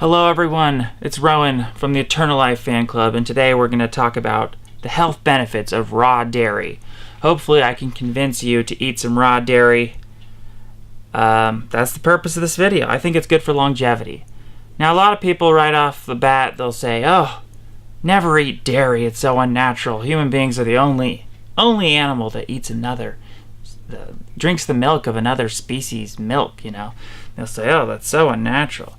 Hello everyone, it's Rowan from the Eternal Life Fan Club, and today we're going to talk about the health benefits of raw dairy. Hopefully I can convince you to eat some raw dairy. That's the purpose of this video. I think it's good for longevity. Now a lot of people right off the bat, they'll say, oh, never eat dairy, it's so unnatural. Human beings are the only animal that eats drinks the milk of another species' milk, you know. They'll say, oh, that's so unnatural.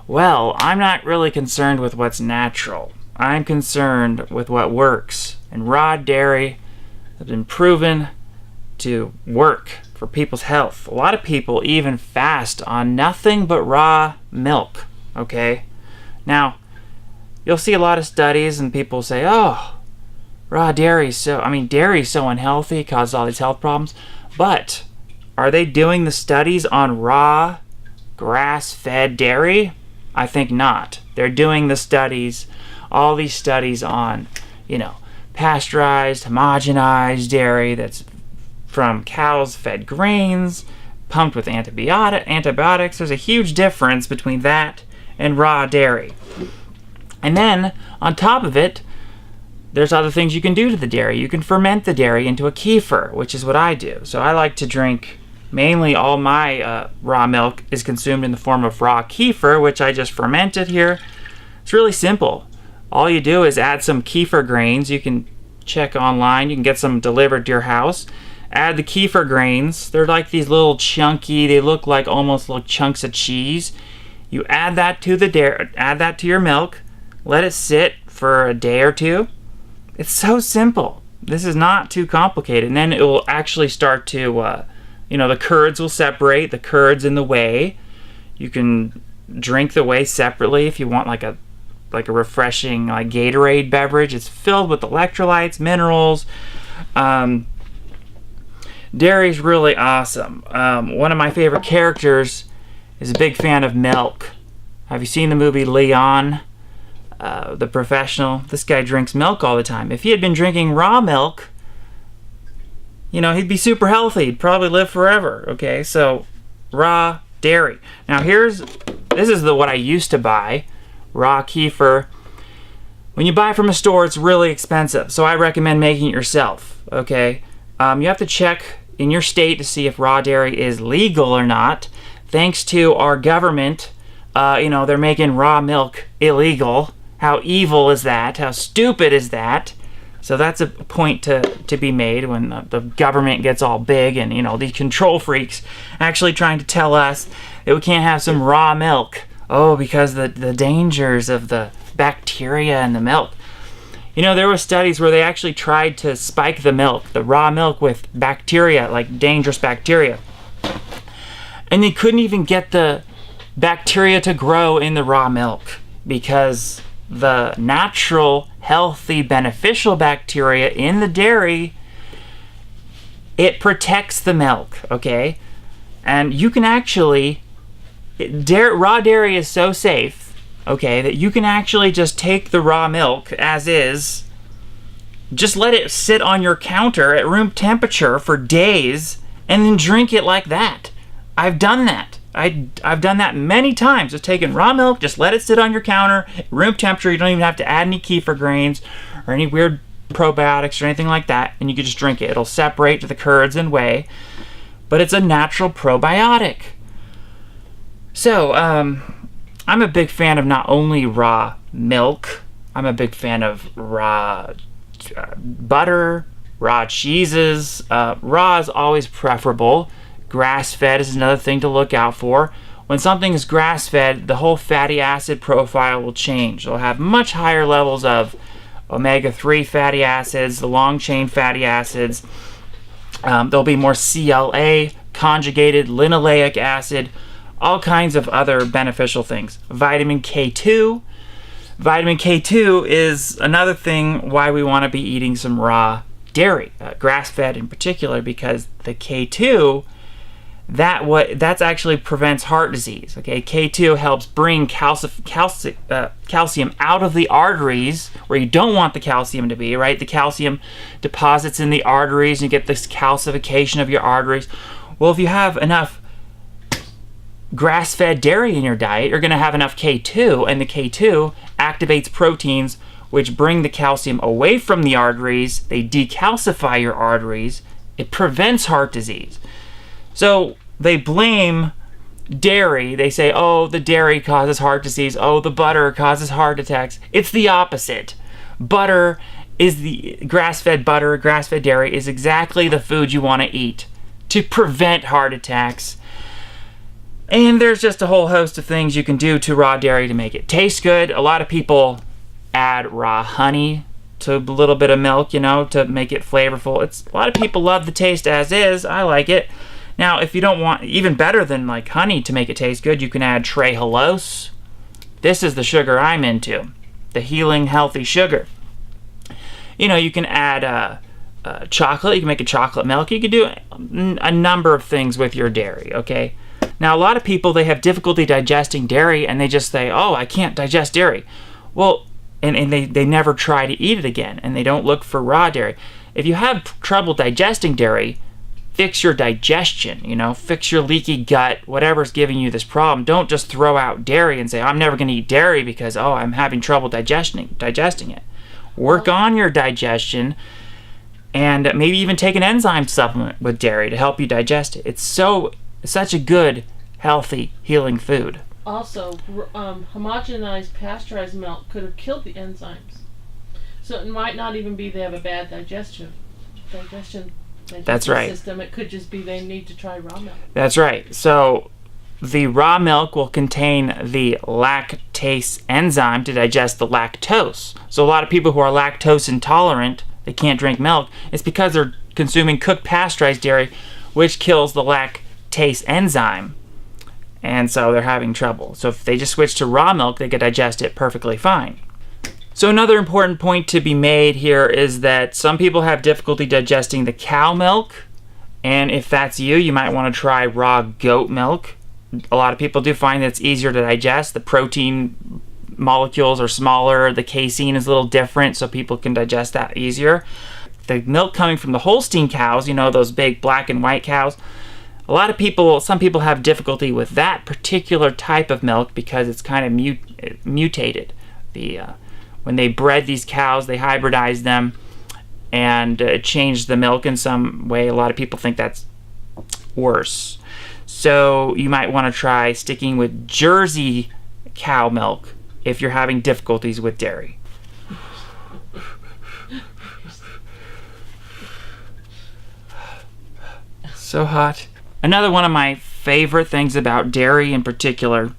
Well, I'm not really concerned with what's natural. I'm concerned with what works. And raw dairy has been proven to work for people's health. A lot of people even fast on nothing but raw milk, okay? Now, you'll see a lot of studies and people say, oh, dairy's so unhealthy, causes all these health problems. But are they doing the studies on raw, grass-fed dairy? I think not. They're doing the studies, all these studies on, pasteurized, homogenized dairy that's from cows fed grains, pumped with antibiotics. There's a huge difference between that and raw dairy. And then, on top of it, there's other things you can do to the dairy. You can ferment the dairy into a kefir, which is what I do. So I like to drink, mainly all my raw milk is consumed in the form of raw kefir, which I just fermented here. It's really simple. All you do is add some kefir grains. You can check online. You can get some delivered to your house. Add the kefir grains. They're like these little chunky, they look like almost like chunks of cheese. You add that to the dairy, add that to your milk. Let it sit for a day or two. It's so simple. This is not too complicated. And then it will actually start to, the curds will separate. The curds and the whey. You can drink the whey separately if you want like a refreshing Gatorade beverage. It's filled with electrolytes, minerals. Dairy's really awesome. One of my favorite characters is a big fan of milk. Have you seen the movie Leon? The Professional. This guy drinks milk all the time. If he had been drinking raw milk, he'd be super healthy. He'd probably live forever. Okay, so raw dairy. Now this is what I used to buy, raw kefir. When you buy from a store, it's really expensive, so I recommend making it yourself. Okay, you have to check in your state to see if raw dairy is legal or not. Thanks to our government, they're making raw milk illegal. How evil is that? How stupid is that? So that's a point to be made when the government gets all big and, these control freaks actually trying to tell us that we can't have some raw milk. Oh, because the dangers of the bacteria in the milk. There were studies where they actually tried to spike the raw milk with bacteria, like dangerous bacteria. And they couldn't even get the bacteria to grow in the raw milk because the natural, healthy, beneficial bacteria in the dairy, it protects the milk, okay? And you can actually, raw dairy is so safe, okay, that you can actually just take the raw milk as is, just let it sit on your counter at room temperature for days, and then drink it like that. I've done that. I've done that many times. Just taken raw milk, just let it sit on your counter, room temperature. You don't even have to add any kefir grains or any weird probiotics or anything like that, and you can just drink it. It'll separate to the curds and whey, but it's a natural probiotic. So, I'm a big fan of not only raw milk, I'm a big fan of raw butter, raw cheeses. Raw is always preferable. Grass-fed is another thing to look out for. When something is grass-fed, the whole fatty acid profile will change. It'll have much higher levels of omega-3 fatty acids, the long-chain fatty acids. There'll be more CLA, conjugated linoleic acid, all kinds of other beneficial things. Vitamin K2. Vitamin K2 is another thing why we want to be eating some raw dairy, grass-fed in particular, because the K2, that's actually prevents heart disease. Okay, K2 helps bring calcium out of the arteries where you don't want the calcium to be, right? The calcium deposits in the arteries and you get this calcification of your arteries. Well, if you have enough grass-fed dairy in your diet, you're going to have enough K2, and the K2 activates proteins which bring the calcium away from the arteries. They decalcify your arteries. It prevents heart disease. So they blame dairy. They say, oh, the dairy causes heart disease. Oh, the butter causes heart attacks. It's the opposite. Butter is the grass-fed butter, grass-fed dairy is exactly the food you want to eat to prevent heart attacks. And there's just a whole host of things you can do to raw dairy to make it taste good. A lot of people add raw honey to a little bit of milk, to make it flavorful. A lot of people love the taste as is. I like it. Now, if you don't want, even better than like honey to make it taste good, you can add trehalose. This is the sugar I'm into, the healing, healthy sugar. You can add chocolate. You can make a chocolate milk. You can do a number of things with your dairy, okay? Now, a lot of people, they have difficulty digesting dairy, and they just say, oh, I can't digest dairy. Well, and they never try to eat it again, and they don't look for raw dairy. If you have trouble digesting dairy, fix your digestion, fix your leaky gut, whatever's giving you this problem. Don't just throw out dairy and say, I'm never going to eat dairy because, I'm having trouble digesting it. Work on your digestion, and maybe even take an enzyme supplement with dairy to help you digest it. It's such a good, healthy, healing food. Also, homogenized pasteurized milk could have killed the enzymes. So it might not even be they have a bad digestion That's right. system. It could just be they need to try raw milk. That's right. So the raw milk will contain the lactase enzyme to digest the lactose. So a lot of people who are lactose intolerant, they can't drink milk, it's because they're consuming cooked pasteurized dairy, which kills the lactase enzyme. And so they're having trouble. So if they just switch to raw milk, they could digest it perfectly fine. So another important point to be made here is that some people have difficulty digesting the cow milk. And if that's you, you might want to try raw goat milk. A lot of people do find that it's easier to digest. The protein molecules are smaller. The casein is a little different, so people can digest that easier. The milk coming from the Holstein cows, those big black and white cows, some people have difficulty with that particular type of milk because it's kind of mutated. When they bred these cows, they hybridized them and changed the milk in some way. A lot of people think that's worse. So you might want to try sticking with Jersey cow milk if you're having difficulties with dairy. So hot. Another one of my favorite things about dairy in particular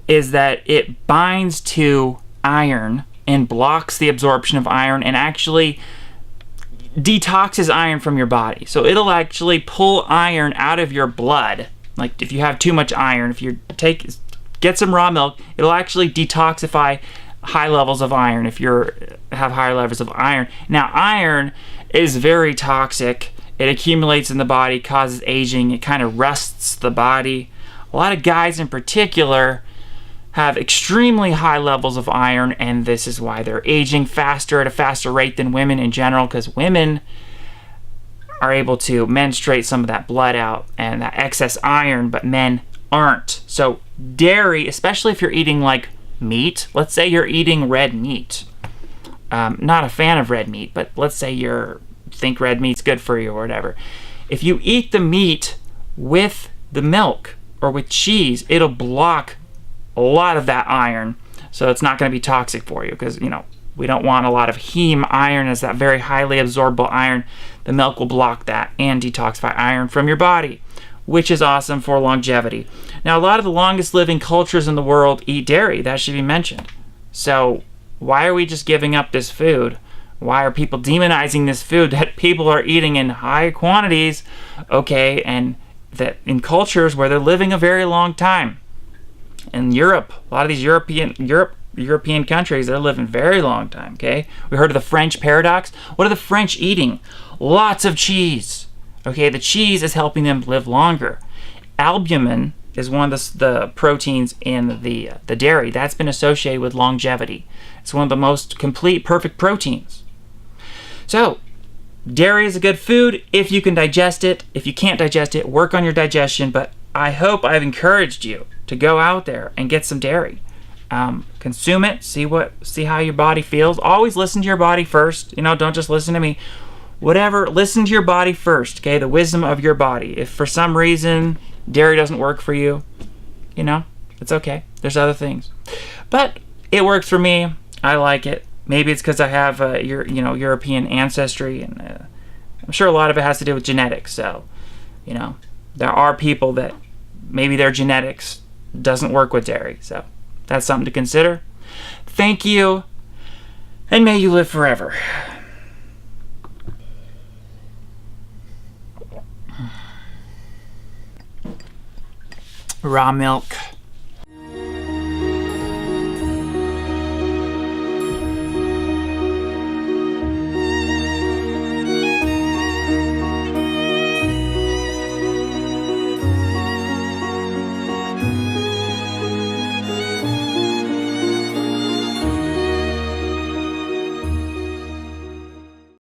is that it binds to iron and blocks the absorption of iron and actually detoxes iron from your body. So it'll actually pull iron out of your blood. Like if you have too much iron, if you get some raw milk, it'll actually detoxify high levels of iron if you have high levels of iron. Now, iron is very toxic. It accumulates in the body, causes aging. It kind of rusts the body. A lot of guys in particular have extremely high levels of iron, and this is why they're aging faster at a faster rate than women in general, because women are able to menstruate some of that blood out and that excess iron, but men aren't. So dairy, especially if you're eating like meat, let's say you're eating red meat. Not a fan of red meat, but let's say think red meat's good for you or whatever. If you eat the meat with the milk or with cheese, it'll block a lot of that iron, so it's not going to be toxic for you because, we don't want a lot of heme iron as that very highly absorbable iron. The milk will block that and detoxify iron from your body, which is awesome for longevity. Now, a lot of the longest living cultures in the world eat dairy. That should be mentioned. So why are we just giving up this food? Why are people demonizing this food that people are eating in high quantities, okay, and that in cultures where they're living a very long time? In Europe, a lot of these European countries, they're living very long time, okay? We heard of the French paradox. What are the French eating? Lots of cheese. Okay, the cheese is helping them live longer. Albumin is one of the proteins in the dairy. That's been associated with longevity. It's one of the most complete, perfect proteins. So, dairy is a good food if you can digest it. If you can't digest it, work on your digestion, but I hope I've encouraged you to go out there and get some dairy. Consume it, see how your body feels. Always listen to your body first. Don't just listen to me. Whatever, listen to your body first, okay? The wisdom of your body. If for some reason dairy doesn't work for you, it's okay. There's other things. But it works for me. I like it. Maybe it's because I have European ancestry, and I'm sure a lot of it has to do with genetics. So, there are people that maybe their genetics doesn't work with dairy. So that's something to consider. Thank you, and may you live forever. Raw milk.